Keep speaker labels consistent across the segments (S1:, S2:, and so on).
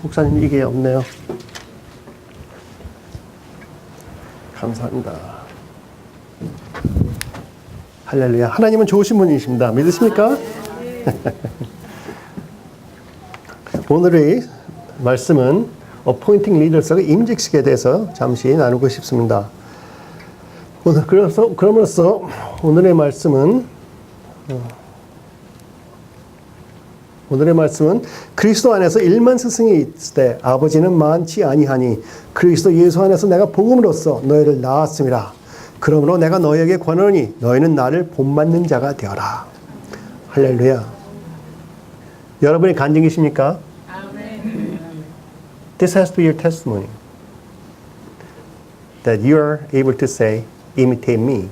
S1: 목사님 이게 없네요. 감사합니다. 할렐루야. 하나님은 좋으신 분이십니다. 믿으십니까? 오늘의 말씀은 Appointing Leaders의 임직식에 대해서 잠시 나누고 싶습니다. 그럼으로써 오늘의 말씀은 그리스도 안에서 1만 스승이 있을 때 아버지는 많지 아니하니 그리스도 예수 안에서 내가 복음으로써 너희를 낳았음이라. 그러므로 내가 너희에게 권하노니 너희는 나를 본받는 자가 되어라. 할렐루야. 여러분이 간증이십니까? This has to be your testimony. That you are able to say, imitate me.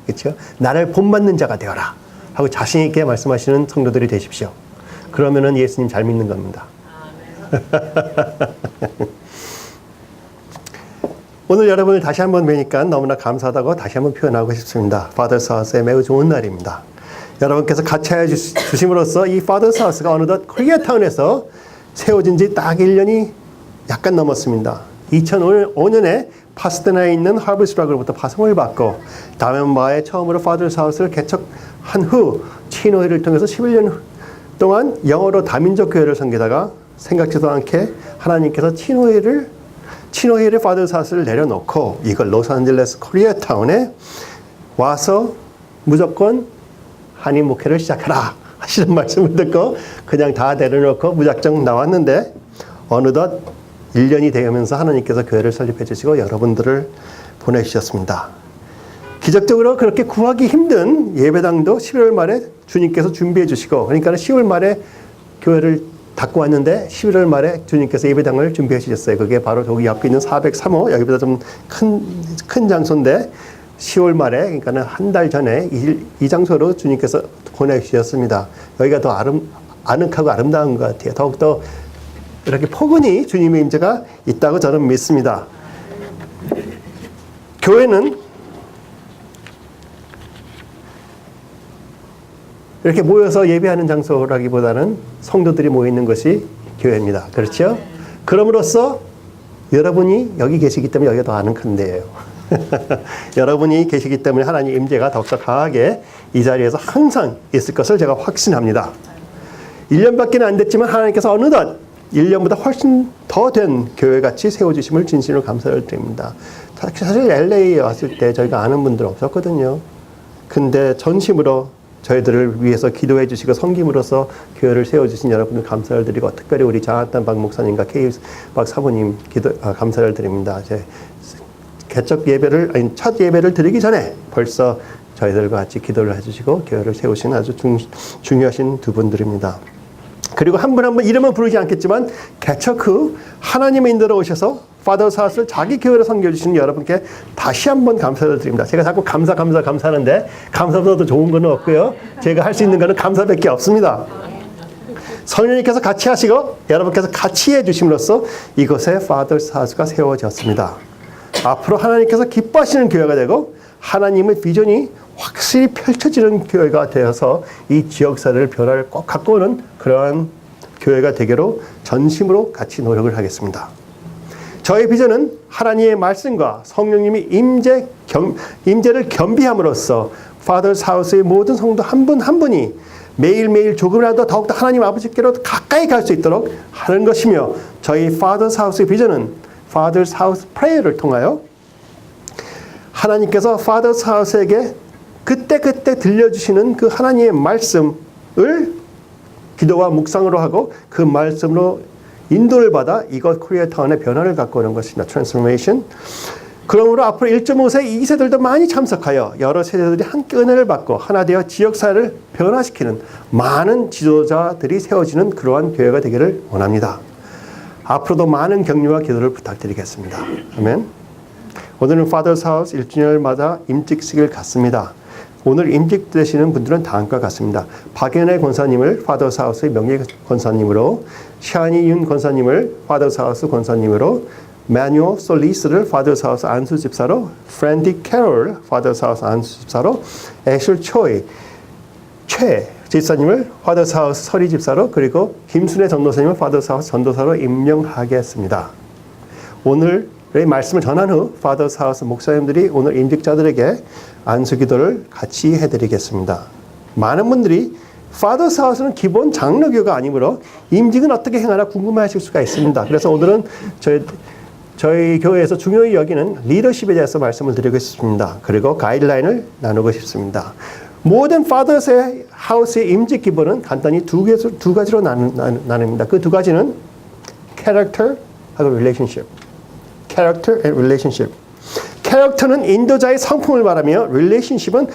S1: 그렇죠? 나를 본받는 자가 되어라. 하고 자신 있게 말씀하시는 성도들이 되십시오. 그러면은 예수님 잘 믿는 겁니다. 오늘 여러분을 다시 한번 뵈니까 너무나 감사하다고 다시 한번 표현하고 싶습니다. Father's House에 매우 좋은 날입니다. 여러분께서 같이 해 주심으로써 이 Father's House가 어느덧 코리아타운에서 세워진 지 딱 1년이 약간 넘었습니다. 2005년에 파스테나에 있는 하버스트락으로부터 파송을 받고 다멘바에 처음으로 Father's House를 개척한 후 치노회를 통해서 11년 동안 영어로 다민족 교회를 섬기다가 생각지도 않게 하나님께서 치노회를 Father's House를 내려놓고 이걸 로스앤젤레스 코리아타운에 와서 무조건 한인 목회를 시작하라 하시는 말씀을 듣고 그냥 다 내려놓고 무작정 나왔는데 어느덧 1년이 되면서 하나님께서 교회를 설립해 주시고 여러분들을 보내주셨습니다. 기적적으로 그렇게 구하기 힘든 예배당도 11월 말에 주님께서 준비해 주시고 그러니까 10월 말에 교회를 닫고 왔는데 11월 말에 주님께서 예배당을 준비해 주셨어요. 그게 바로 저기 옆에 있는 403호 여기보다 좀 큰 장소인데 10월 말에 그러니까 한 달 전에 이 장소로 주님께서 보내주셨습니다. 여기가 더 아늑하고 아름다운 것 같아요. 더욱더 이렇게 포근히 주님의 임재가 있다고 저는 믿습니다. 교회는 이렇게 모여서 예배하는 장소라기보다는 성도들이 모이는 것이 교회입니다. 그렇죠? 그럼으로써 여러분이 여기 계시기 때문에 여기가 더 아늑한 데예요. 여러분이 계시기 때문에 하나님의 임재가 더욱더 강하게 이 자리에서 항상 있을 것을 제가 확신합니다. 1년밖에 안 됐지만 하나님께서 어느덧 1년보다 훨씬 더 된 교회같이 세워주심을 진심으로 감사를 드립니다. 사실 LA에 왔을 때 저희가 아는 분들 없었거든요. 근데 전심으로 저희들을 위해서 기도해 주시고 섬김으로써 교회를 세워주신 여러분들 감사를 드리고 특별히 우리 자한단 박 목사님과 K 박 사모님 감사를 드립니다. 첫 예배를 드리기 전에 벌써 저희들과 같이 기도를 해주시고 교회를 세우신 아주 중요하신 두 분들입니다. 그리고 한 분 한 분 이름은 부르지 않겠지만 개척 후 하나님의 인도로 오셔서 Father's House를 자기 교회로 섬겨주시는 여러분께 다시 한번 감사를 드립니다. 제가 자꾸 감사하는데 감사보다 더 좋은 건 없고요. 제가 할 수 있는 거는 감사밖에 없습니다. 성령님께서 같이 하시고 여러분께서 같이 해주심으로써 이곳에 Father's House가 세워졌습니다. 앞으로 하나님께서 기뻐하시는 교회가 되고 하나님의 비전이 확실히 펼쳐지는 교회가 되어서 이 지역사회를 변화를 꼭 갖고 오는 그러한 교회가 되기로 전심으로 같이 노력을 하겠습니다. 저의 비전은 하나님의 말씀과 성령님이 임재를 겸비함으로써 Father's House의 모든 성도 한 분 한 분이 매일매일 조금이라도 더욱더 하나님 아버지께로 가까이 갈 수 있도록 하는 것이며 저희 Father's House의 비전은 Father's House Prayer를 통하여 하나님께서 Father's House에게 그때그때 들려주시는 그 하나님의 말씀을 기도와 묵상으로 하고 그 말씀으로 인도를 받아 이것 코리아타운의 변화를 갖고 오는 것입니다. 트랜스포메이션. 그러므로 앞으로 1.5세, 2세들도 많이 참석하여 여러 세대들이 함께 은혜를 받고 하나 되어 지역사회를 변화시키는 많은 지도자들이 세워지는 그러한 교회가 되기를 원합니다. 앞으로도 많은 격려와 기도를 부탁드리겠습니다. 아멘. 오늘은 Father's House 1주년을 맞아 임직식을 갖습니다. 오늘 임직되시는 분들은 다음과 같습니다. 박연애 권사님을 Father's House의 명예 권사님으로, 샤니 윤 권사님을 Father's House 권사님으로, 매뉴얼 솔리스를 Father's House 안수 집사로, 프랜디 캐롤 Father's House 안수 집사로, 애슐 초이 최 집사님을 파더스 하우스 서리 집사로 그리고 김순애 전도사님을 파더스 하우스 전도사로 임명하겠습니다. 오늘의 말씀을 전한 후 파더스 하우스 목사님들이 오늘 임직자들에게 안수기도를 같이 해드리겠습니다. 많은 분들이 파더스 하우스는 기본 장로교가 아니므로 임직은 어떻게 행하나 궁금해하실 수가 있습니다. 그래서 오늘은 저희 교회에서 중요히 여기는 리더십에 대해서 말씀을 드리고 싶습니다. 그리고 가이드라인을 나누고 싶습니다. 모든 파더스 하우스의 임직 기본은 간단히 두 가지로 나눕니다. 그 두 가지는 character하고 relationship. character and relationship. character는 인도자의 성품을 말하며 relationship은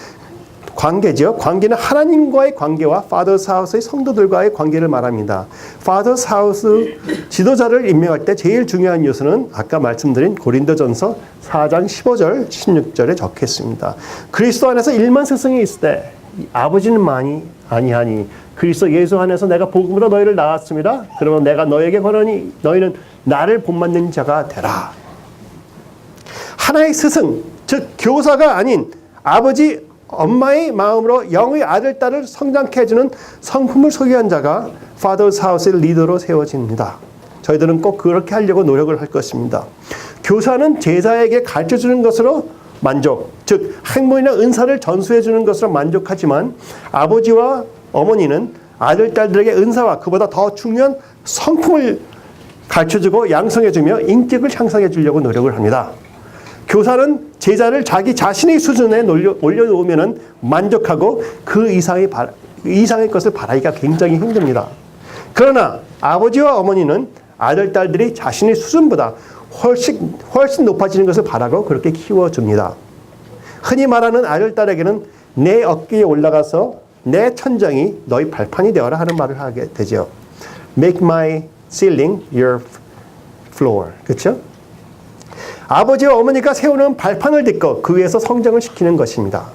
S1: 관계죠. 관계는 하나님과의 관계와 파더스 하우스의 성도들과의 관계를 말합니다. 파더스 하우스 지도자를 임명할 때 제일 중요한 요소는 아까 말씀드린 고린도전서 4장 15절 16절에 적혀 있습니다. 그리스도 안에서 1만 스승이 있을 때 아버지는 많이 아니하니 그리스도 예수 안에서 내가 복음으로 너희를 낳았습니다. 그러면 내가 너에게 권하니 너희는 나를 본받는 자가 되라. 하나의 스승, 즉 교사가 아닌 아버지 엄마의 마음으로 영의 아들, 딸을 성장케 해주는 성품을 소유한 자가 파더스 하우스의 리더로 세워집니다. 저희들은 꼭 그렇게 하려고 노력을 할 것입니다. 교사는 제자에게 가르쳐주는 것으로 만족, 즉 행복이나 은사를 전수해주는 것으로 만족하지만 아버지와 어머니는 아들, 딸들에게 은사와 그보다 더 중요한 성품을 가르쳐주고 양성해주며 인격을 향상해 주려고 노력을 합니다. 교사는 제자를 자기 자신의 수준에 올려놓으면 만족하고 그 이상의 것을 바라기가 굉장히 힘듭니다. 그러나 아버지와 어머니는 아들, 딸들이 자신의 수준보다 훨씬 높아지는 것을 바라고 그렇게 키워줍니다. 흔히 말하는 아들, 딸에게는 내 어깨에 올라가서 내 천장이 너희 발판이 되어라 하는 말을 하게 되죠. Make my ceiling your floor. 그렇죠? 아버지와 어머니가 세우는 발판을 딛고 그 위에서 성장을 시키는 것입니다.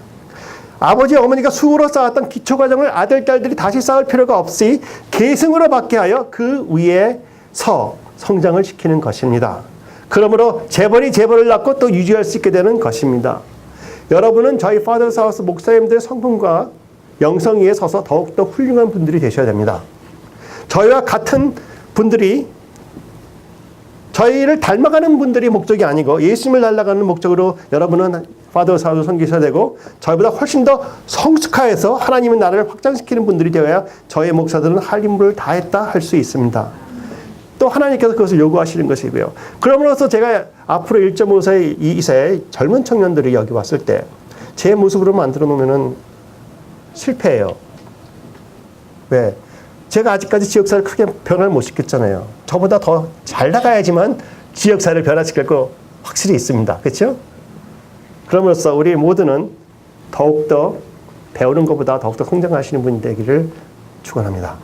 S1: 아버지와 어머니가 수고로 쌓았던 기초과정을 아들, 딸들이 다시 쌓을 필요가 없이 계승으로 받게 하여 그 위에서 성장을 시키는 것입니다. 그러므로 재벌이 재벌을 낳고 또 유지할 수 있게 되는 것입니다. 여러분은 저희 파더스 하우스 목사님들의 성품과 영성 위에 서서 더욱더 훌륭한 분들이 되셔야 됩니다. 저희와 같은 분들이 저희를 닮아가는 분들이 목적이 아니고 예수님을 닮아가는 목적으로 여러분은 파더스 하우스 섬기셔야 되고 저희보다 훨씬 더 성숙화해서 하나님의 나라를 확장시키는 분들이 되어야 저희 목사들은 할 임무를 다했다 할 수 있습니다. 또 하나님께서 그것을 요구하시는 것이고요. 그러므로서 제가 앞으로 1.5세, 2세 젊은 청년들이 여기 왔을 때 제 모습으로 만들어 놓으면 실패해요. 왜? 제가 아직까지 지역사를 크게 변화를 못 시켰잖아요. 저보다 더 잘 나가야지만 지역사를 변화시킬 거 확실히 있습니다. 그렇죠? 그럼으로써 우리 모두는 더욱더 배우는 것보다 더욱더 성장하시는 분이 되기를 축원합니다.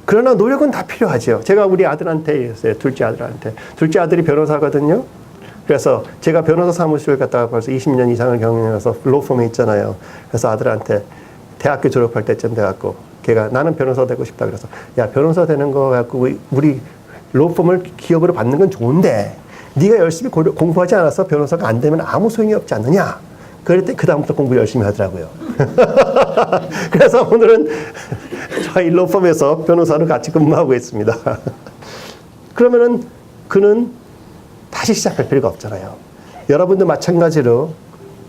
S1: 그러나 노력은 다 필요하죠. 제가 우리 아들한테 했어요. 둘째 아들한테. 둘째 아들이 변호사거든요. 그래서 제가 변호사 사무실 갔다가 벌써 20년 이상을 경영해서 로펌에 있잖아요. 그래서 아들한테 대학교 졸업할 때쯤 돼갖고 걔가 나는 변호사 되고 싶다 그래서 야 변호사 되는 거 갖고 우리 로펌을 기업으로 받는 건 좋은데 네가 열심히 공부하지 않아서 변호사가 안 되면 아무 소용이 없지 않느냐. 그랬더니 그 다음부터 공부 열심히 하더라고요. 그래서 오늘은 저희 로펌에서 변호사로 같이 근무하고 있습니다. 그러면은 그는 다시 시작할 필요가 없잖아요. 여러분도 마찬가지로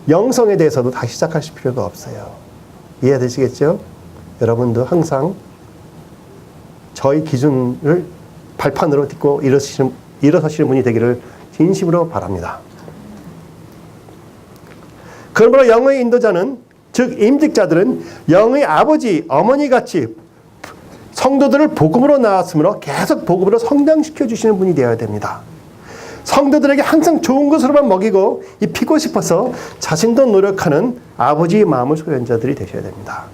S1: 영성에 대해서도 다시 시작하실 필요가 없어요. 이해되시겠죠? 여러분도 항상 저희 기준을 발판으로 딛고 일어서시는 분이 되기를 진심으로 바랍니다. 그러므로 영의 인도자는 즉 임직자들은 영의 아버지, 어머니같이 성도들을 복음으로 낳았으므로 계속 복음으로 성장시켜 주시는 분이 되어야 됩니다. 성도들에게 항상 좋은 것으로만 먹이고 입히고 싶어서 자신도 노력하는 아버지의 마음을 소유한 자들이 되셔야 됩니다.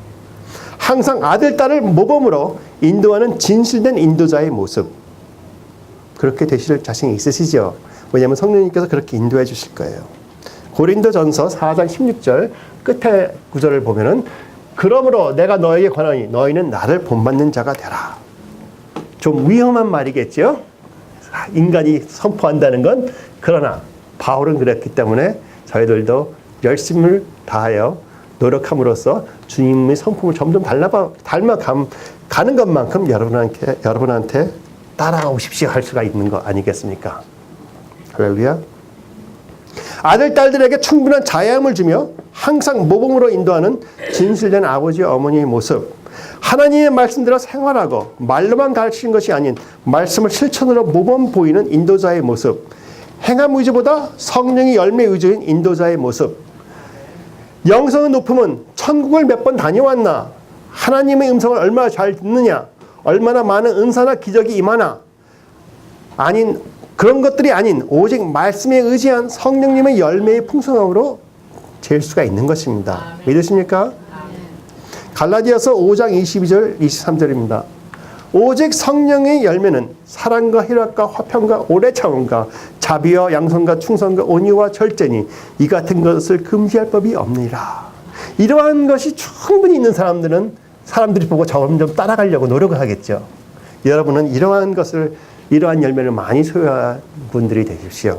S1: 항상 아들, 딸을 모범으로 인도하는 진실된 인도자의 모습. 그렇게 되실 자신이 있으시죠? 왜냐하면 성령님께서 그렇게 인도해 주실 거예요. 고린도전서 4장 16절 끝에 구절을 보면은 그러므로 내가 너에게 권하니 너희는 나를 본받는 자가 되라. 좀 위험한 말이겠죠? 인간이 선포한다는 건. 그러나 바울은 그랬기 때문에 저희들도 열심을 다하여 노력함으로써 주님의 성품을 점점 닮아가는 것만큼 여러분한테 따라오십시오 할 수가 있는 거 아니겠습니까? 할렐루야. 아들, 딸들에게 충분한 자양을 주며 항상 모범으로 인도하는 진실된 아버지, 어머니의 모습. 하나님의 말씀대로 생활하고 말로만 가르치는 것이 아닌 말씀을 실천으로 모범 보이는 인도자의 모습. 행함 위주보다 성령의 열매 위주인 인도자의 모습. 영성의 높음은 천국을 몇 번 다녀왔나? 하나님의 음성을 얼마나 잘 듣느냐? 얼마나 많은 은사나 기적이 임하나? 아닌 그런 것들이 아닌 오직 말씀에 의지한 성령님의 열매의 풍성함으로 잴 수가 있는 것입니다. 믿으십니까? 갈라디아서 5장 22절 23절입니다. 오직 성령의 열매는 사랑과 희락과 화평과 오래 참음과 자비와 양선과 충성과 온유와 절제니 이 같은 것을 금지할 법이 없느니라. 이러한 것이 충분히 있는 사람들이 보고 점점 따라가려고 노력을 하겠죠. 여러분은 이러한 열매를 많이 소유한 분들이 되십시오.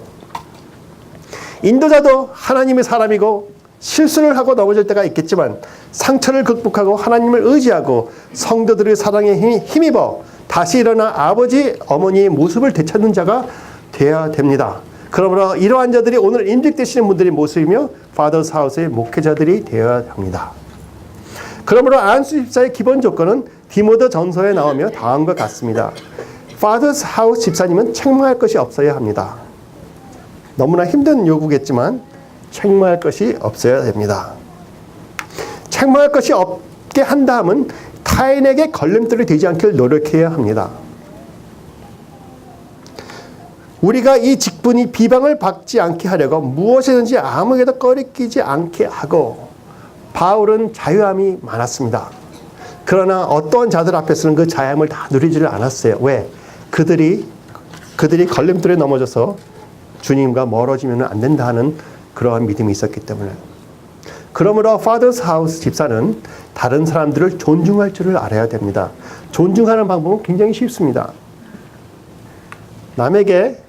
S1: 인도자도 하나님의 사람이고 실수를 하고 넘어질 때가 있겠지만 상처를 극복하고 하나님을 의지하고 성도들의 사랑에 힘입어 다시 일어나 아버지, 어머니의 모습을 되찾는 자가 되어야 됩니다. 그러므로 이러한 자들이 오늘 임직되시는 분들의 모습이며 파더스 하우스의 목회자들이 되어야 합니다. 그러므로 안수 집사의 기본 조건은 디모데 전서에 나오며 다음과 같습니다. 파더스 하우스 집사님은 책망할 것이 없어야 합니다. 너무나 힘든 요구겠지만 책망할 것이 없어야 됩니다. 책망할 것이 없게 한다 함은 타인에게 걸림돌이 되지 않길 노력해야 합니다. 우리가 이 직분이 비방을 받지 않게 하려고 무엇이든지 아무에게도 꺼리끼지 않게 하고 바울은 자유함이 많았습니다. 그러나 어떠한 자들 앞에서는 그 자유함을 다 누리지를 않았어요. 왜? 그들이 걸림돌에 넘어져서 주님과 멀어지면 안 된다 하는 그러한 믿음이 있었기 때문에. 그러므로 파더스 하우스 집사는 다른 사람들을 존중할 줄을 알아야 됩니다. 존중하는 방법은 굉장히 쉽습니다. 남에게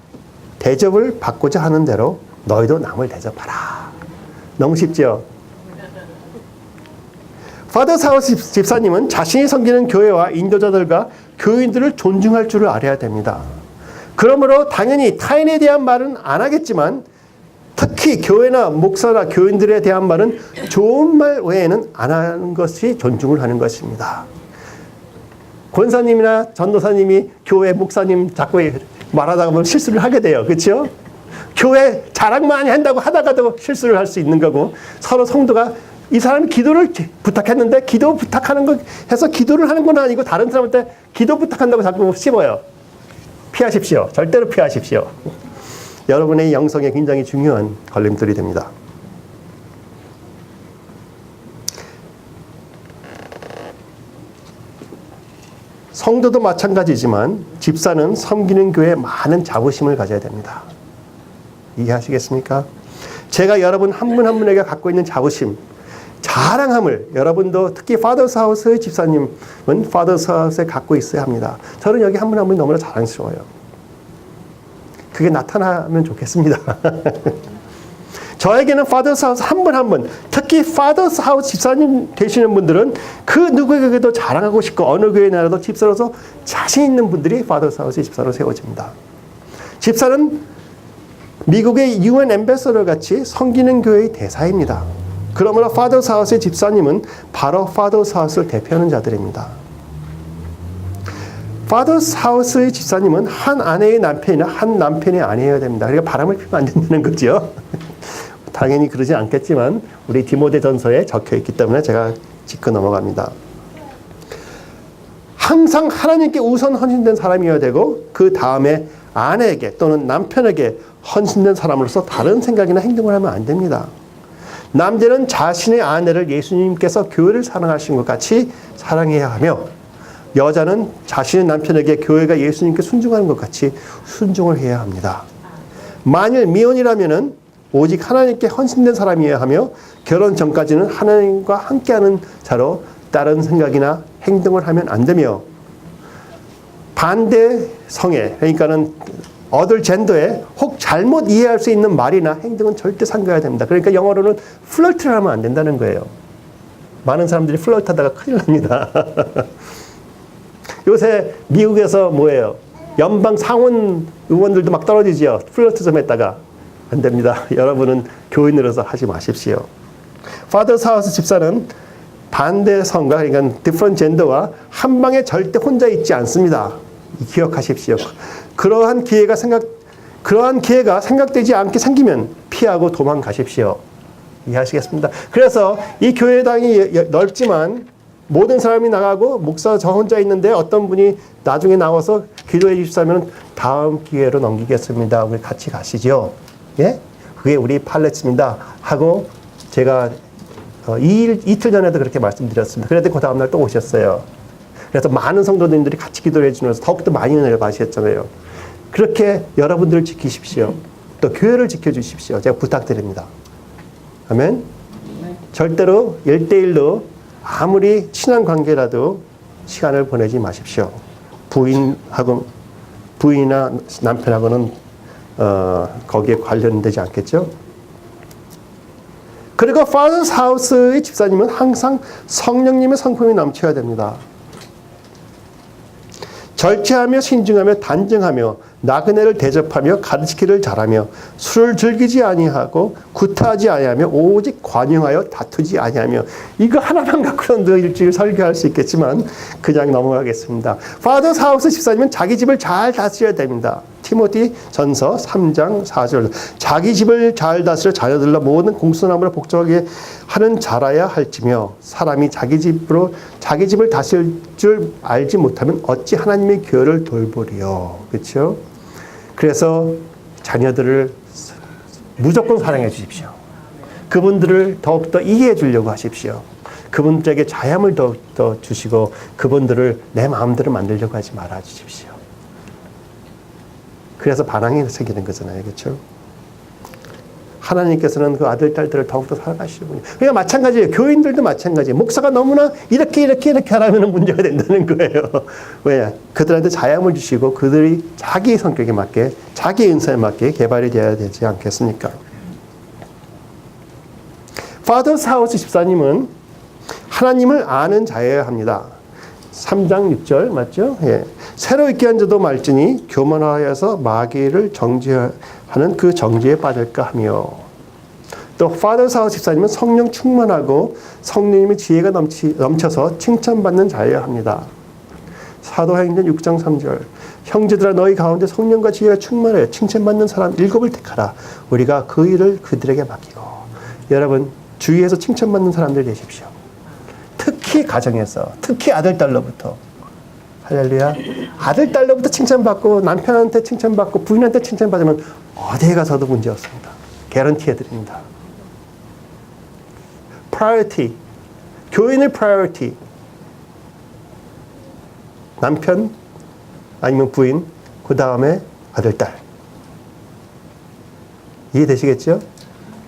S1: 대접을 받고자 하는 대로 너희도 남을 대접하라. 너무 쉽죠? 파더스 하우스 집사님은 자신이 섬기는 교회와 인도자들과 교인들을 존중할 줄을 알아야 됩니다. 그러므로 당연히 타인에 대한 말은 안 하겠지만 특히 교회나 목사나 교인들에 대한 말은 좋은 말 외에는 안 하는 것이 존중을 하는 것입니다. 권사님이나 전도사님이 교회 목사님 자꾸 말하다가 보면 실수를 하게 돼요. 그렇죠? 교회 자랑 많이 한다고 하다가도 실수를 할 수 있는 거고 서로 성도가 이 사람이 기도를 부탁했는데 기도 부탁하는 거 해서 기도를 하는 건 아니고 다른 사람한테 기도 부탁한다고 자꾸 씹어요. 피하십시오. 절대로 피하십시오. 여러분의 영성에 굉장히 중요한 걸림돌이 됩니다. 성도도 마찬가지지만 집사는 섬기는 교회에 많은 자부심을 가져야 됩니다. 이해하시겠습니까? 제가 여러분 한 분 한 분에게 갖고 있는 자부심, 자랑함을 여러분도 특히 파더스 하우스의 집사님은 파더스 하우스에 갖고 있어야 합니다. 저는 여기 한 분 한 분이 너무나 자랑스러워요. 그게 나타나면 좋겠습니다. 저에게는 파더스 하우스 한 분 한 분, 특히 파더스 하우스 집사님 되시는 분들은 그 누구에게도 자랑하고 싶고 어느 교회 나라도 집사로서 자신 있는 분들이 파더스 하우스의 집사로 세워집니다. 집사는 미국의 UN 앰베서더 같이 섬기는 교회의 대사입니다. 그러므로 파더스 하우스의 집사님은 바로 파더스 하우스를 대표하는 자들입니다. 파더스 하우스의 집사님은 한 아내의 남편이나 한 남편의 아내여야 됩니다. 그러니까 바람을 피우면 안 된다는 거죠. 당연히 그러지 않겠지만 우리 디모데 전서에 적혀 있기 때문에 제가 짚고 넘어갑니다. 항상 하나님께 우선 헌신된 사람이어야 되고 그 다음에 아내에게 또는 남편에게 헌신된 사람으로서 다른 생각이나 행동을 하면 안 됩니다. 남자는 자신의 아내를 예수님께서 교회를 사랑하신 것 같이 사랑해야 하며 여자는 자신의 남편에게 교회가 예수님께 순종하는 것 같이 순종을 해야 합니다. 만일 미혼이라면은 오직 하나님께 헌신된 사람이어야 하며 결혼 전까지는 하나님과 함께하는 자로 다른 생각이나 행동을 하면 안 되며 반대 성에 그러니까는 얻을 젠더에 혹 잘못 이해할 수 있는 말이나 행동은 절대 삼가야 됩니다. 그러니까 영어로는 플러트를 하면 안 된다는 거예요. 많은 사람들이 플러트하다가 큰일 납니다. 요새 미국에서 뭐예요? 연방 상원 의원들도 막 떨어지죠. 플러트 좀 했다가. 안 됩니다. 여러분은 교인으로서 하지 마십시오. Father's House 집사는 반대성과 그러니까 different gender와 한 방에 절대 혼자 있지 않습니다. 기억하십시오. 그러한 기회가 생각되지 않게 생기면 피하고 도망가십시오. 이해하시겠습니다. 그래서 이 교회당이 넓지만 모든 사람이 나가고 목사 저 혼자 있는데 어떤 분이 나중에 나와서 기도해 주시면 다음 기회로 넘기겠습니다. 우리 같이 가시죠. 예? 그게 우리 팔레츠입니다. 하고 제가 이틀 전에도 그렇게 말씀드렸습니다. 그랬더니 그 다음날 또 오셨어요. 그래서 많은 성도님들이 같이 기도를 해주면서 더욱더 많이 은혜를 받으셨잖아요. 그렇게 여러분들을 지키십시오. 또 교회를 지켜주십시오. 제가 부탁드립니다. 아멘. 절대로 1대1로 아무리 친한 관계라도 시간을 보내지 마십시오. 부인이나 남편하고는 거기에 관련되지 않겠죠. 그리고 Father's House의 집사님은 항상 성령님의 성품이 넘쳐야 됩니다. 절제하며 신중하며 단정하며 나그네를 대접하며 가르치기를 잘하며 술을 즐기지 아니하고 구타하지 아니하며 오직 관용하여 다투지 아니하며 이거 하나만 갖고는 일주일 설교할 수 있겠지만 그냥 넘어가겠습니다. Father's House 집사님은 자기 집을 잘 다스려야 됩니다. 티모티 전서 3장 4절 자기 집을 잘 다스려 자녀들로 모든 공수나무를 복종하게 하는 자라야 할지며 사람이 자기 집을 다스릴 줄 알지 못하면 어찌 하나님의 교회를 돌보리요. 그렇죠? 그래서 자녀들을 무조건 사랑해 주십시오. 그분들을 더욱더 이해해 주려고 하십시오. 그분들에게 자양을 더 주시고 그분들을 내 마음대로 만들려고 하지 말아 주십시오. 그래서 반항이 생기는 거잖아요. 그렇죠? 하나님께서는 그 아들, 딸들을 더욱더 사랑하시는 분이에요. 그러니까 마찬가지예요. 교인들도 마찬가지예요. 목사가 너무나 이렇게 하라면 문제가 된다는 거예요. 왜? 그들한테 자양을 주시고 그들이 자기 성격에 맞게, 자기 은사에 맞게 개발이 되어야 되지 않겠습니까? Father's House 집사님은 하나님을 아는 자여야 합니다. 3장 6절 맞죠? 예. 새로 있게 한 자도 말지니 교만하여서 마귀를 정죄하는 그 정죄에 빠질까 하며 또 Father's House 집사님은 성령 충만하고 성령님의 지혜가 넘쳐서 칭찬받는 자여야 합니다. 사도행전 6장 3절 형제들아 너희 가운데 성령과 지혜가 충만하여 칭찬받는 사람 7을 택하라. 우리가 그 일을 그들에게 맡기고 여러분 주위에서 칭찬받는 사람들 되십시오. 특히 가정에서 특히 아들, 딸로부터 할렐루야. 아들, 딸로부터 칭찬받고 남편한테 칭찬받고 부인한테 칭찬받으면 어디에 가서도 문제 없습니다. 개런티 해드립니다. priority. 교인의 priority. 남편 아니면 부인 그 다음에 아들, 딸. 이해되시겠죠?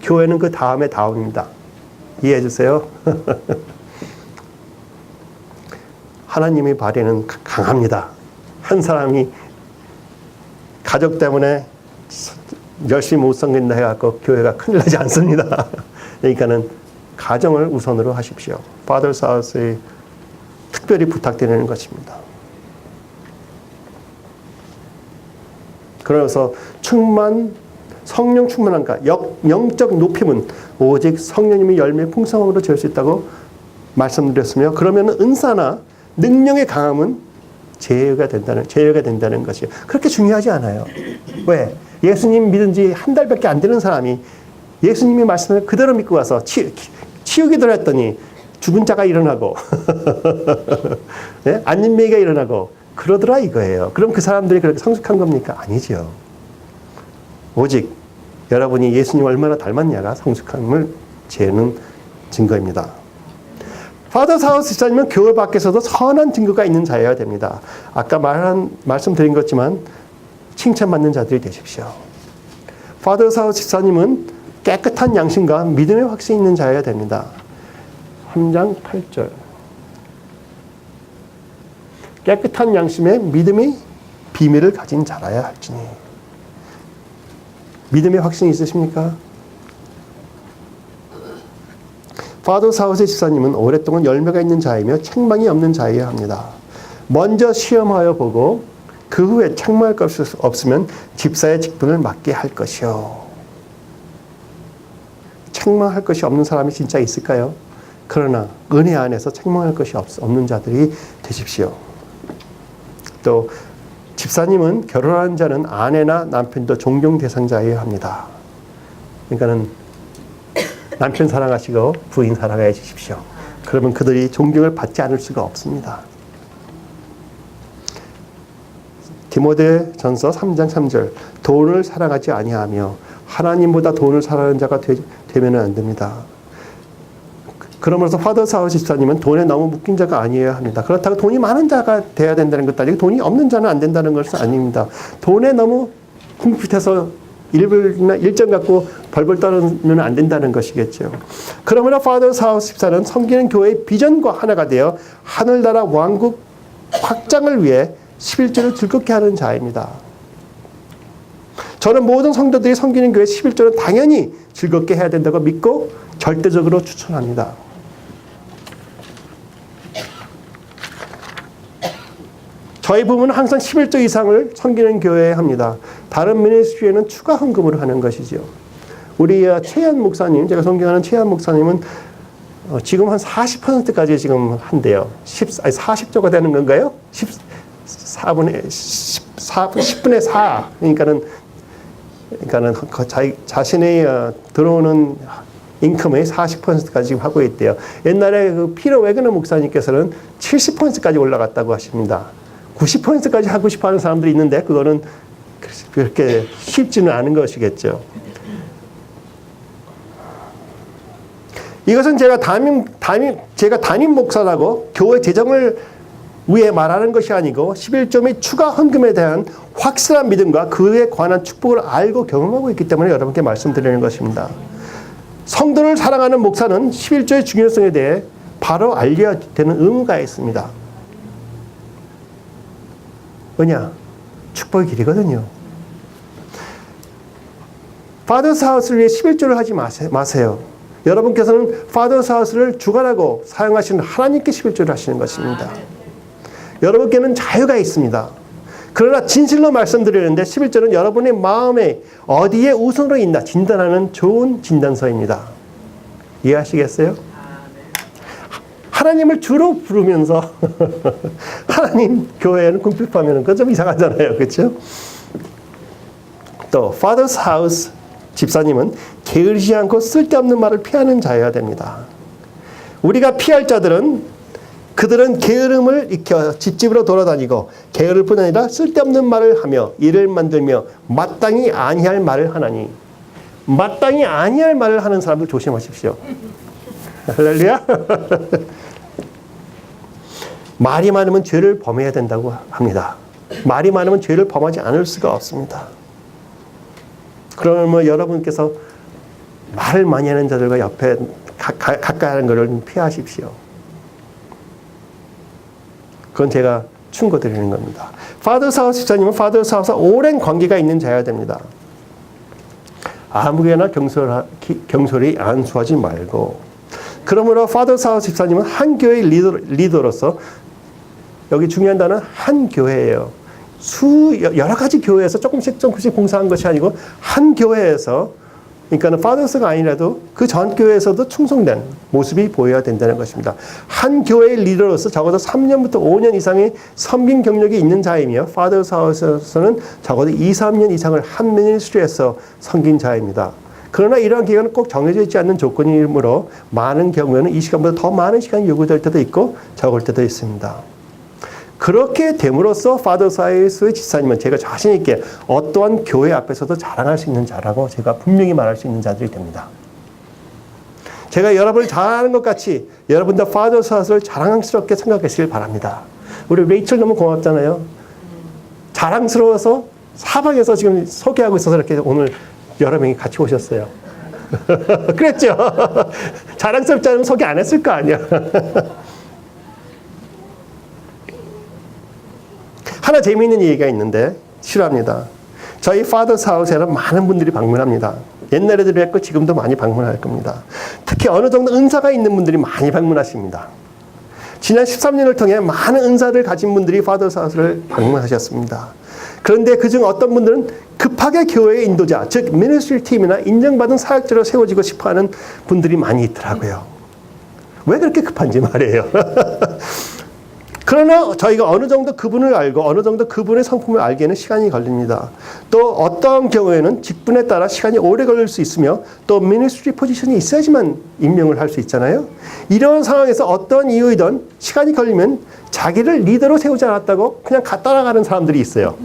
S1: 교회는 그 다음에 다음입니다. 이해해 주세요. 하나님의 발에는 강합니다. 한 사람이 가족 때문에 열심히 못 섬긴다 해갖고 교회가 큰일 나지 않습니다. 그러니까는 가정을 우선으로 하십시오. Father's House에 특별히 부탁드리는 것입니다. 그래서 성령 충만함과 영적 높임은 오직 성령님의 열매 풍성함으로 될 수 있다고 말씀드렸으며 그러면 은사나 능력의 강함은 제어가 된다는 것이에요. 그렇게 중요하지 않아요. 왜? 예수님 믿은 지 한 달밖에 안 되는 사람이 예수님의 말씀을 그대로 믿고 와서 치우기도 했더니 죽은 자가 일어나고 네? 안진매가 일어나고 그러더라 이거예요. 그럼 그 사람들이 그렇게 성숙한 겁니까? 아니죠. 오직 여러분이 예수님 얼마나 닮았냐가 성숙함을 재는 증거입니다. Father's House 집사님은 교회 밖에서도 선한 증거가 있는 자여야 됩니다. 아까 말씀드린 것지만 칭찬받는 자들이 되십시오. Father's House 집사님은 깨끗한 양심과 믿음의 확신이 있는 자여야 됩니다. 3장 8절 깨끗한 양심에 믿음의 비밀을 가진 자라야 할지니 믿음의 확신이 있으십니까? 파더스 하우스의 집사님은 오랫동안 열매가 있는 자이며 책망이 없는 자여야 합니다. 먼저 시험하여 보고 그 후에 책망할 것이 없으면 집사의 직분을 맡게 할 것이요. 책망할 것이 없는 사람이 진짜 있을까요? 그러나 은혜 안에서 책망할 것이 없는 자들이 되십시오. 또 집사님은 결혼한 자는 아내나 남편도 존경 대상자여야 합니다. 그러니까는 남편 사랑하시고 부인 사랑해 주십시오. 그러면 그들이 존경을 받지 않을 수가 없습니다. 디모데전서 3장 3절 돈을 사랑하지 아니하며 하나님보다 돈을 사랑하는 자가 되면 안 됩니다. 그러면서 파더스 하우스 집사님은 돈에 너무 묶인 자가 아니어야 합니다. 그렇다고 돈이 많은 자가 돼야 된다는 것도 아니고 돈이 없는 자는 안 된다는 것은 아닙니다. 돈에 너무 궁핍해서 일정 갖고 벌벌 떨면 안 된다는 것이겠죠. 그러므로 파더스 하우스 집사는 섬기는 교회의 비전과 하나가 되어 하늘나라 왕국 확장을 위해 11조를 즐겁게 하는 자입니다. 저는 모든 성도들이 섬기는 교회 11조는 당연히 즐겁게 해야 된다고 믿고 절대적으로 추천합니다. 저희 부부는 항상 11조 이상을 섬기는 교회에 합니다. 다른 미니스트리에는 추가 헌금을 하는 것이죠. 우리 최현 목사님, 제가 존경하는 최현 목사님은 지금 한 40%까지 지금 한대요. 40조가 되는 건가요? 10분의 4. 그러니까는 자신의 들어오는 인컴의 40%까지 하고 있대요. 옛날에 그 피터 웨그너 목사님께서는 70%까지 올라갔다고 하십니다. 90%까지 하고 싶어 하는 사람들이 있는데 그거는 그렇게 쉽지는 않은 것이겠죠. 이것은 제가 담임 목사라고 교회 재정을 위해 말하는 것이 아니고 11조 및 추가 헌금에 대한 확실한 믿음과 그에 관한 축복을 알고 경험하고 있기 때문에 여러분께 말씀드리는 것입니다. 성도를 사랑하는 목사는 11조의 중요성에 대해 바로 알려야 되는 의무가 있습니다. 왜냐? 축복의 길이거든요. 파더스 하우스를 위해 11조를 하지 마세요. 여러분께서는 파더스 하우스를 주관하고 사용하시는 하나님께 11조를 하시는 것입니다. 여러분께는 자유가 있습니다. 그러나 진실로 말씀드리는데 11조는 여러분의 마음에 어디에 우선으로 있나 진단하는 좋은 진단서입니다. 이해하시겠어요? 하나님을 주로 부르면서 하나님 교회에는 궁핍하면 그건 좀 이상하잖아요. 그렇죠? 또 Father's House 집사님은 게으르지 않고 쓸데없는 말을 피하는 자여야 됩니다. 우리가 피할 자들은 그들은 게으름을 익혀 집집으로 돌아다니고 게으를 뿐 아니라 쓸데없는 말을 하며 일을 만들며 마땅히 아니할 말을 하나니 마땅히 아니할 말을 하는 사람들 조심하십시오. 할렐루야. 말이 많으면 죄를 범해야 된다고 합니다. 말이 많으면 죄를 범하지 않을 수가 없습니다. 그러면 여러분께서 말을 많이 하는 자들과 옆에 가까이 하는 것을 피하십시오. 그건 제가 충고드리는 겁니다. 파더스 하우스 집사님은 파더스 하우스와 오랜 관계가 있는 자여야 됩니다. 아무개나 경솔히 안수하지 말고. 그러므로 파더스 하우스 집사님은 한 교회의 리더로서 여기 중요한 단어는 한 교회예요. 여러 가지 교회에서 조금씩 봉사한 것이 아니고 한 교회에서, 그러니까는 파더스가 아니라도 그 전 교회에서도 충성된 모습이 보여야 된다는 것입니다. 한 교회의 리더로서 적어도 3년부터 5년 이상의 섬긴 경력이 있는 자이며 파더스 하우스에서는 적어도 2, 3년 이상을 한 미니스트리에서 섬긴 자입니다. 그러나 이러한 기간은 꼭 정해져 있지 않는 조건이므로 많은 경우에는 이 시간보다 더 많은 시간이 요구될 때도 있고 적을 때도 있습니다. 그렇게 됨으로써 파더스 하우스의 집사님은 제가 자신 있게 어떠한 교회 앞에서도 자랑할 수 있는 자라고 제가 분명히 말할 수 있는 자들이 됩니다. 제가 여러분을 잘하는 것 같이 여러분도 파더스 하우스를 자랑스럽게 생각하시길 바랍니다. 우리 레이첼 너무 고맙잖아요. 자랑스러워서 사방에서 지금 소개하고 있어서 이렇게 오늘 여러 명이 같이 오셨어요. 그랬죠? 자랑스럽지 않으면 소개 안 했을 거 아니야. 하나 재미있는 얘기가 있는데 싫어합니다. 저희 파더스 하우스에는 많은 분들이 방문합니다. 옛날에도 그랬고 지금도 많이 방문할 겁니다. 특히 어느 정도 은사가 있는 분들이 많이 방문하십니다. 지난 13년을 통해 많은 은사를 가진 분들이 파더스 하우스를 방문하셨습니다. 그런데 그중 어떤 분들은 급하게 교회의 인도자, 즉 미니스트리 팀이나 인정받은 사역자로 세워지고 싶어하는 분들이 많이 있더라고요. 왜 그렇게 급한지 말이에요. 그러나 저희가 어느 정도 그분을 알고 어느 정도 그분의 성품을 알기에는 시간이 걸립니다. 또 어떤 경우에는 직분에 따라 시간이 오래 걸릴 수 있으며 또 미니스트리 포지션이 있어야지만 임명을 할 수 있잖아요. 이런 상황에서 어떤 이유이든 시간이 걸리면 자기를 리더로 세우지 않았다고 그냥 따라가는 사람들이 있어요.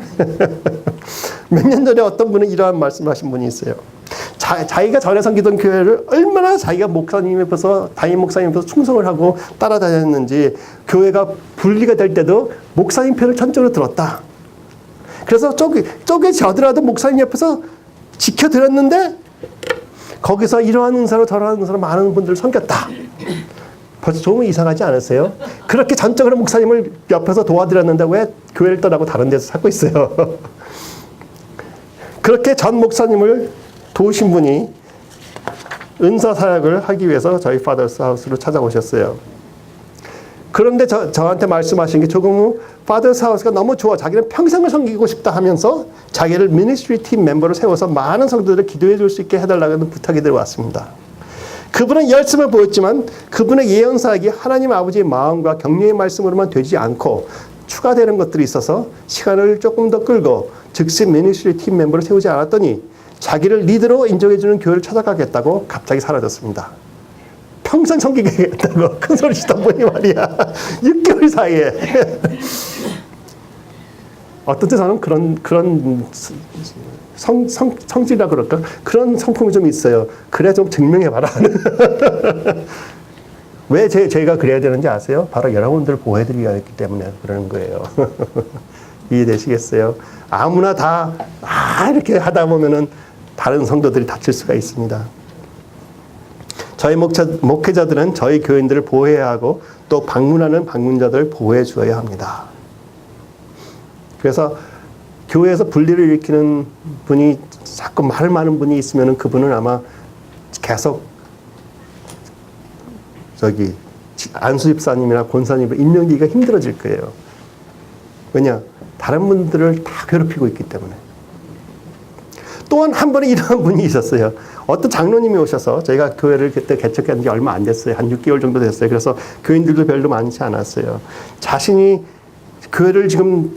S1: 몇 년 전에 어떤 분은 이러한 말씀을 하신 분이 있어요. 자기가 전에 섬기던 교회를 얼마나 자기가 목사님 옆에서 담임 목사님 옆에서 충성을 하고 따라다녔는지 교회가 분리가 될 때도 목사님 편을 전적으로 들었다. 그래서 쪼개져더라도 목사님 옆에서 지켜드렸는데 거기서 이러한 은사로 저러한 은사로 많은 분들을 섬겼다. 벌써 조금 이상하지 않으세요? 그렇게 전적으로 목사님을 옆에서 도와드렸는데 왜 교회를 떠나고 다른 데서 살고 있어요? 그렇게 전 목사님을 도우신 분이 은사 사역을 하기 위해서 저희 파더스 하우스로 찾아오셨어요. 그런데 저한테 말씀하신 게 조금 후 파더스 하우스가 너무 좋아. 자기는 평생을 섬기고 싶다 하면서 자기를 미니스트리 팀 멤버로 세워서 많은 성도들을 기도해 줄 수 있게 해달라는 부탁이 들어왔습니다. 그분은 열심을 보였지만 그분의 예언 사역이 하나님 아버지의 마음과 격려의 말씀으로만 되지 않고 추가되는 것들이 있어서 시간을 조금 더 끌고 즉시 미니스트리 팀 멤버를 세우지 않았더니 자기를 리더로 인정해주는 교회를 찾아가겠다고 갑자기 사라졌습니다. 평생 섬기겠다고 큰 소리 치던 분이 말이야. 6개월 사이에. 어떤 때 저는 그런 성질이라 그럴까? 그런 성품이 좀 있어요. 그래 좀 증명해봐라. 왜 저희가 그래야 되는지 아세요? 바로 여러분들을 보호해드리기 위하기 때문에 그러는 거예요. 이해되시겠어요? 아무나 다 이렇게 하다 보면은 다른 성도들이 다칠 수가 있습니다. 저희 목회자들은 저희 교인들을 보호해야 하고 또 방문하는 방문자들을 보호해 주어야 합니다. 그래서 교회에서 분리를 일으키는 분이 자꾸 말 많은 분이 있으면 그분은 아마 계속 안수집사님이나 권사님을 임명기가 힘들어질 거예요. 왜냐? 다른 분들을 다 괴롭히고 있기 때문에. 또한 한 번에 이러한 분이 있었어요. 어떤 장로님이 오셔서 저희가 교회를 그때 개척한 지 얼마 안 됐어요. 한 6개월 정도 됐어요. 그래서 교인들도 별로 많지 않았어요. 자신이 교회를 지금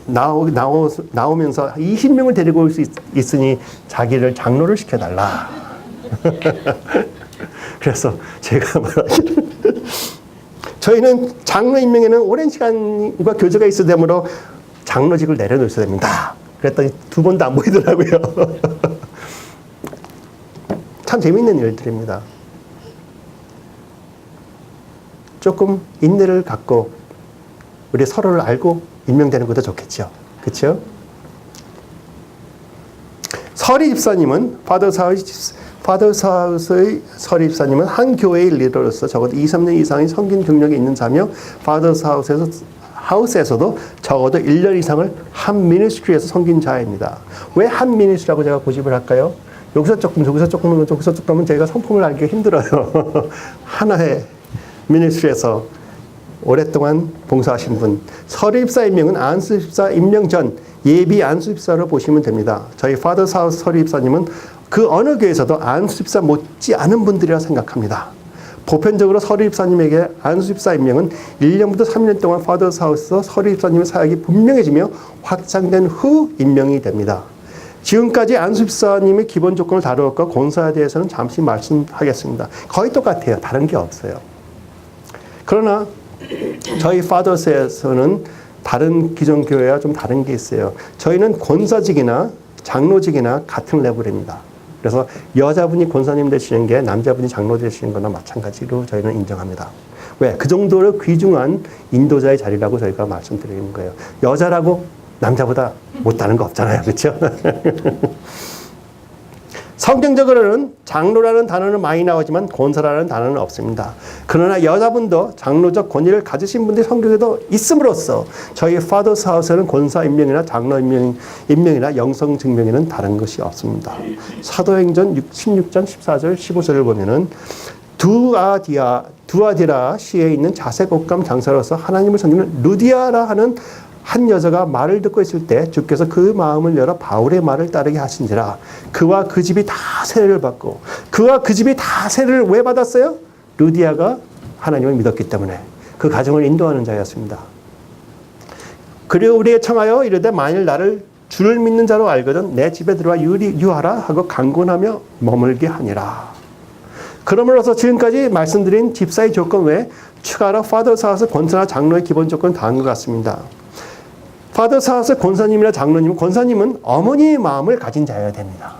S1: 나오면서 20명을 데리고 올 수 있으니 자기를 장로를 시켜달라. 그래서 제가 말하기를 저희는 장로 임명에는 오랜 시간과 교제가 있어야 되므로 장로직을 내려놓으셔야 됩니다. 그랬더니 두 번도 안 보이더라고요. 참 재미있는 일들입니다. 조금 인내를 갖고 우리 서로를 알고 임명되는 것도 좋겠죠. 그렇죠? 서리 집사님은 파더스하우스의 서리 집사님은 한 교회의 리더로서 적어도 2-3년 이상의 섬긴 경력이 있는 자며 파더스하우스에서도 적어도 1년 이상을 한 미니스트리에서 섬긴 자입니다. 왜 한 미니스트리라고 제가 고집을 할까요? 여기서 조금, 저기서 조금, 저기서 조금은 저희가 성품을 알기가 힘들어요. 하나의 미니스트리에서 오랫동안 봉사하신 분. 서리입사 임명은 안수입사 임명 전 예비 안수입사로 보시면 됩니다. 저희 파더스하우스 서리입사님은 그 어느 교회에서도 안수입사 못지 않은 분들이라 생각합니다. 보편적으로 서리입사님에게 안수입사 임명은 1년부터 3년 동안 파더스하우스에서 서리입사님의 사역이 분명해지며 확장된 후 임명이 됩니다. 지금까지 안수입사님의 기본 조건을 다루었고 권사에 대해서는 잠시 말씀하겠습니다. 거의 똑같아요. 다른 게 없어요. 그러나 저희 파더스에서는 다른 기존 교회와 좀 다른 게 있어요. 저희는 권사직이나 장로직이나 같은 레벨입니다. 그래서 여자분이 권사님 되시는 게 남자분이 장로 되시는 거나 마찬가지로 저희는 인정합니다. 왜? 그 정도로 귀중한 인도자의 자리라고 저희가 말씀드리는 거예요. 여자라고 남자보다 못다는 거 없잖아요. 그렇죠? 성경적으로는 장로라는 단어는 많이 나오지만 권사라는 단어는 없습니다. 그러나 여자분도 장로적 권위를 가지신 분들이 성경에도 있음으로써 저희 Father's House에는 권사 임명이나 장로 임명이나 영성 증명에는 다른 것이 없습니다. 사도행전 16장 14절 15절을 보면은 두아디라 시에 있는 자색 옷감 장사로서 하나님을 섬기는 루디아라 하는 한 여자가 말을 듣고 있을 때 주께서 그 마음을 열어 바울의 말을 따르게 하신지라. 그와 그 집이 다 세례를 받고, 그와 그 집이 다 세례를 왜 받았어요? 루디아가 하나님을 믿었기 때문에 그 가정을 인도하는 자였습니다. 그리고 우리에 청하여 이르되 만일 나를 주를 믿는 자로 알거든 내 집에 들어와 유하라 하고 강권하며 머물게 하니라. 그러므로서 지금까지 말씀드린 집사의 조건 외에 추가로 Father's House 권사나 장로의 기본 조건은 다른 것 같습니다. Father's House 권사님이나 장로님, 권사님은 어머니의 마음을 가진 자여야 됩니다.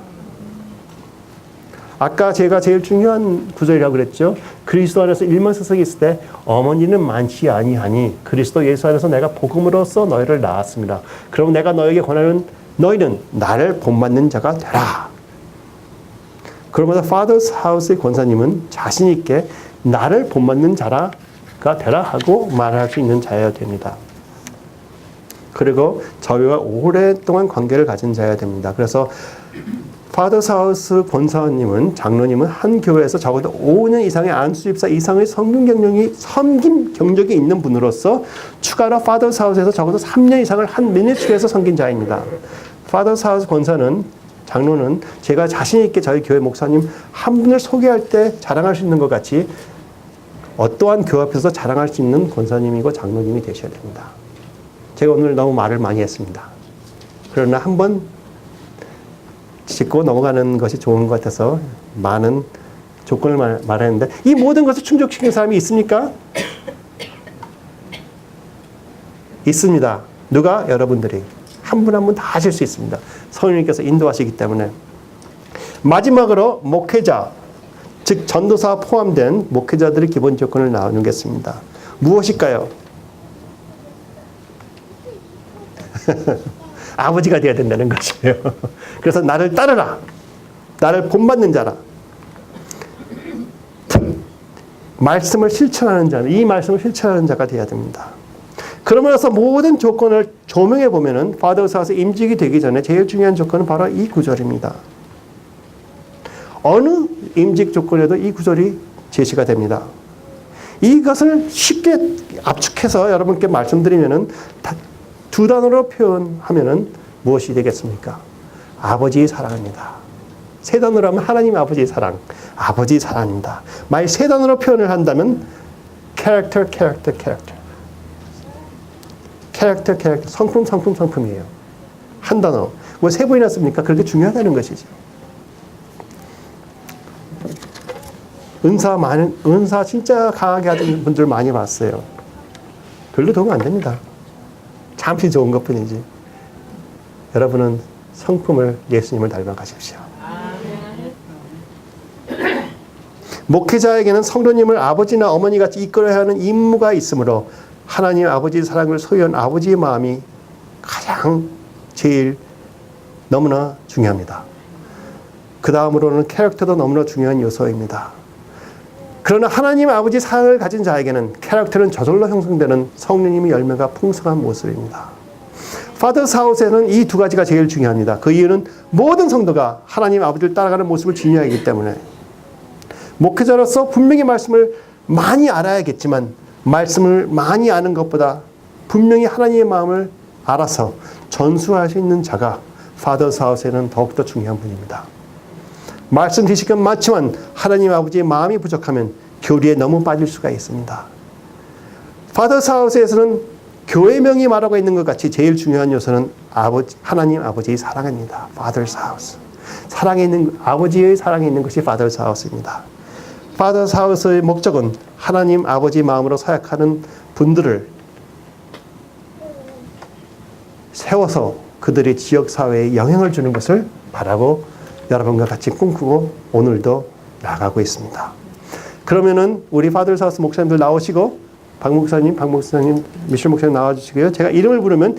S1: 아까 제가 제일 중요한 구절이라고 그랬죠. 그리스도 안에서 일만서석이 있을 때 어머니는 많지 아니하니 그리스도 예수 안에서 내가 복음으로써 너희를 낳았습니다. 그럼 내가 너에게 권하는 너희는 나를 본받는 자가 되라. 그러면서 Father's House의 권사님은 자신 있게 나를 본받는 자가 되라 하고 말할 수 있는 자여야 됩니다. 그리고 저희와 오랫동안 관계를 가진 자여야 됩니다. 그래서 Father's House 권사님은 장로님은 한 교회에서 적어도 5년 이상의 안수집사 이상의 섬김 경력이 있는 분으로서 추가로 Father's House에서 적어도 3년 이상을 한 미니스트리에서 섬긴 자입니다. Father's House 권사는 장로는 제가 자신 있게 저희 교회 목사님 한 분을 소개할 때 자랑할 수 있는 것 같이 어떠한 교회 앞에서 자랑할 수 있는 권사님이고 장로님이 되셔야 됩니다. 제가 오늘 너무 말을 많이 했습니다. 그러나 한번 짚고 넘어가는 것이 좋은 것 같아서 많은 조건을 말했는데 이 모든 것을 충족시키는 사람이 있습니까? 있습니다. 누가? 여러분들이. 한 분 한 분 다 하실 수 있습니다. 성령님께서 인도하시기 때문에. 마지막으로 목회자, 즉 전도사 포함된 목회자들의 기본 조건을 나누겠습니다. 무엇일까요? 아버지가 되어야 된다는 것이에요. 그래서 나를 따르라. 나를 본받는 자라. 말씀을 실천하는 자는, 이 말씀을 실천하는 자가 되어야 됩니다. 그러면서 모든 조건을 조명해 보면은 Father's House 임직이 되기 전에 제일 중요한 조건은 바로 이 구절입니다. 어느 임직 조건에도 이 구절이 제시가 됩니다. 이것을 쉽게 압축해서 여러분께 말씀드리면은 두 단어로 표현하면은 무엇이 되겠습니까? 아버지의 사랑입니다. 세 단어로 하면 하나님 아버지의 사랑, 아버지의 사랑입니다. 만약 세 단어로 표현을 한다면 character, character, character. 캐릭터, 성품이에요. 한 단어. 왜 세 번이나 씁니까? 그렇게 중요하다는 것이죠. 은사 진짜 강하게 하는 분들 많이 봤어요. 별로 도움 안 됩니다. 잠시 좋은 것 뿐이지. 여러분은 성품을 예수님을 닮아 가십시오. 목회자에게는 성도님을 아버지나 어머니같이 이끌어야 하는 임무가 있으므로 하나님 아버지의 사랑을 소유한 아버지의 마음이 가장 제일 너무나 중요합니다. 그 다음으로는 캐릭터도 너무나 중요한 요소입니다. 그러나 하나님 아버지의 사랑을 가진 자에게는 캐릭터는 저절로 형성되는 성령님의 열매가 풍성한 모습입니다. Father's House에는 이 두 가지가 제일 중요합니다. 그 이유는 모든 성도가 하나님 아버지를 따라가는 모습을 중요하기 때문에 목회자로서 분명히 말씀을 많이 알아야겠지만 말씀을 많이 아는 것보다 분명히 하나님의 마음을 알아서 전수할 수 있는 자가 Father's House에는 더욱더 중요한 분입니다. 말씀 지식은 많지만 하나님 아버지의 마음이 부족하면 교리에 너무 빠질 수가 있습니다. Father's House에서는 교회명이 말하고 있는 것 같이 제일 중요한 요소는 하나님 아버지의 사랑입니다. Father's House. 아버지의 사랑이 있는 것이 Father's House입니다. Father's House의 목적은 하나님 아버지 마음으로 사역하는 분들을 세워서 그들의 지역사회에 영향을 주는 것을 바라고 여러분과 같이 꿈꾸고 오늘도 나가고 있습니다. 그러면은 우리 Father's House 목사님들 나오시고 박 목사님, 미셸 목사님 나와주시고요. 제가 이름을 부르면